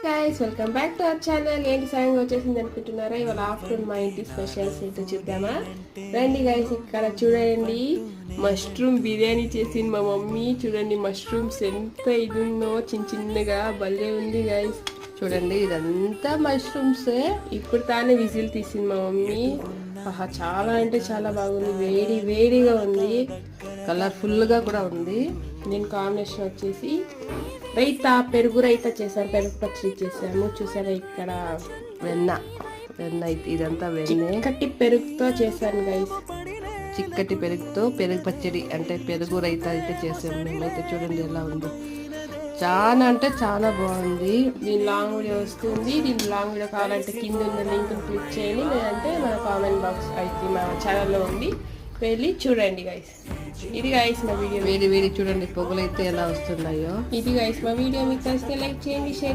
Guys welcome back to our channel. ఏంటి సాయంగా వచ్చేసింది అనుకుంటున్నారా? ఇవాళ ఆఫ్టర్నూన్ మా ఇంటి స్పెషల్స్ ఏంటో చూద్దామా? రండి గైస్, ఇక్కడ చూడండి మష్రూమ్ బిర్యానీ చేసింది మా మమ్మీ. చూడండి మష్రూమ్స్ ఎంత ఇది ఉందో, చిన్న చిన్నగా భలే ఉంది గైస్. చూడండి ఇదంతా మష్రూమ్స్. ఇప్పుడు తానే విజిల్ తీసింది మా మమ్మీ. ఆహా, చాలా అంటే చాలా బాగుంది, వేడి వేడిగా ఉంది, కలర్ఫుల్ గా కూడా ఉంది. దీని కాంబినేషన్ వచ్చేసి రైతా, పెరుగు రైతా చేశాను, పెరుగు పచ్చడి చేసాము. చూసారా ఇక్కడ వెన్న అయితే ఇదంతా వెన్న, చిక్కటి పెరుగుతో చేశాను గైస్. చిక్కటి పెరుగుతో పెరుగు పచ్చడి అంటే పెరుగు రైతా అయితే చేసాము మేమైతే. చూడండి ఎలా ఉందో, చాలా అంటే చాలా బాగుంది. దీని లాంగ్ వీడియో వస్తుంది. దీని లాంగ్ వీడియో కావాలంటే కింద ఉన్న లింక్ క్లిక్ చేయండి, లేదంటే మన కామెంట్ బాక్స్ అయితే మన ఛానల్లో ఉంది, వెళ్ళి చూడండి గైస్. ఇది గైస్ మా వీడియో. వేడి వేడి చూడండి పొగలు అయితే ఎలా వస్తున్నాయో. ఇది గైస్ మా వీడియో. మీకు తెలిస్తే లైక్ చేయండి, షేర్